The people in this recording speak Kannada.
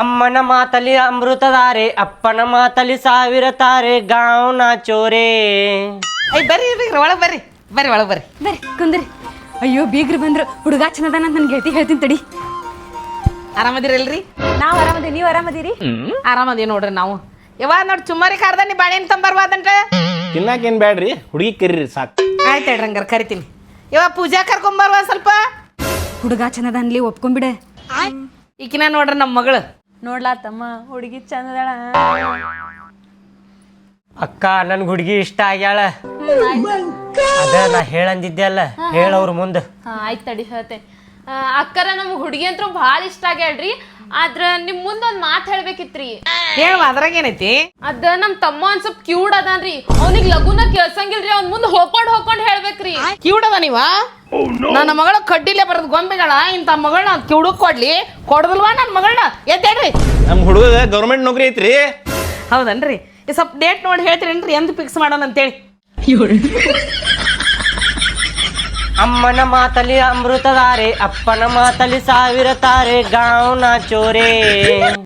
ಅಮ್ಮನ ಮಾತಲಿ ಅಮೃತಧಾರೆ ಅಪ್ಪನ ಮಾತಲಿ ಸಾವಿರ ತಾರೆ ಗಾಂವ್ ನಾಚೋರೆ. ಬರ್ರಿ ಒಳಗೆ ಬರ್ರಿ ಒಳಗೆ ಬರ್ರಿ ಬರ್ರಿ ಕುಂದ್ರಿ. ಅಯ್ಯೋ ಬೀಗ್ರು ಬಂದ್ರು, ಹುಡುಗ ಚಂದದಾನ ಅಂತ ನನ್ನ ಗೆಳತಿ ಹೇಳ್ತೀನಿ ತಡಿ. ಆರಾಮದಿರಲ್ರಿ? ನಾವು ಆರಾಮದಿ, ನೀವು ಆರಾಮದಿರಿ? ಆರಾಮದಿ ನೋಡ್ರಿ ನಾವು. ಯಾವಾಗ ನೋಡಿ ಚುಮ್ಮರಿ ಕಾರ್ದ ನೀ ಬಾಳೆಹಣ್ಣು ತಂಬರ್ವಾದಂಟ. ತಿನ್ನಾಕೇನು ಬ್ಯಾಡ್ರಿ, ಹುಡುಗಿ ಕರೀರಿ ಸಾಕು. ಆಯ್ತು ಹೇಳ್ರಿ ಹಂಗಾರೆ ಕರಿತೀನಿ. ಯಾವಾಗ ಪೂಜಾ ಕರ್ಕೊಂಬರ್ವಾ ಸ್ವಲ್ಪ. ಹುಡುಗ ಚಂದದಾನ್ಲಿ ಒಪ್ಕೊಂಬಿಡೆ. ಈಕಿನ ನೋಡ್ರಿ ನಮ್ಮ ಮಗಳು. ನೋಡ್ಲಾ ತಮ್ಮ, ಹುಡುಗಿ ಚಂದದಾಳ. ಅಕ್ಕ ನನ್ಗೆ ಹುಡುಗಿ ಇಷ್ಟ ಆಗ್ಯಾಳ. ಅದ ನಾ ಹೇಳಂದಿದ್ದೆ ಅಲ್ಲ, ಹೇಳವ್ರ ಮುಂದೆ. ಆಯ್ತು ತಡಿ ಹೇಳ್ತೆ. ಅಕ್ಕರ ನಮ್ಗೆ ಹುಡುಗಿ ಅಂತೂ ಭಾಳ ಇಷ್ಟ ಆಗ್ಯಾಳ್ರಿ. ಆದ್ರ ನಿಮ್ ಮುಂದ್ ಒಂದ್ ಮಾತ್ ಹೇಳ್ಬೇಕಿತ್ರಿ. ಹೇಳುವ ಅದ್ರಾಗ ಏನೈತಿ? ಅದ ನಮ್ ತಮ್ಮ ಒಂದ್ ಸ್ವಲ್ಪ ಕ್ಯೂಡ್ ಅದಾನ್ರಿ, ಅವ್ನಿಗ್ ಲಗುನ ಕೇಳ್ಸಂಗಿಲ್ರಿ. ಅವ್ನ ಮುಂದ್ ಹೋಗ್ಕೊಂಡ್ ಹೇಳ್ಬೇಕ್ರಿ. ಕಿವುಡದ ನೀವ? ನನ್ನ ಮಗಳ ಕಡ್ಡಿಲೆ ಬರೋದು ಗೊಂಬೆಗಳ ಇಂಥ ಮಗಳನ್ನ ಕಿವುಡಕ್ ಕೊಡದಲ್ವಾ ನನ್ನ ಮಗಳನ್ನ? ಎದ್ದೇಳ್ರಿ. ನಮ್ಮ ಹುಡುಗ ಗೌರ್ಮೆಂಟ್ ನೌಕರಿ ಐತ್ರಿ. ಹೌದನ್ರಿ? ಈ ಸ್ವಲ್ಪ ಡೇಟ್ ನೋಡಿ ಹೇಳ್ತೀರೇನ್ರಿ ಎಂದು ಫಿಕ್ಸ್ ಮಾಡೋಣ ಅಂತೇಳಿ. ಅಮ್ಮನ ಮಾತಲಿ ಅಮೃತಧಾರೆ ಅಪ್ಪನ ಮಾತಲಿ ಸಾವಿರ ತಾರೆ ಗಾಂವ್ ನಾಚೋರೆ.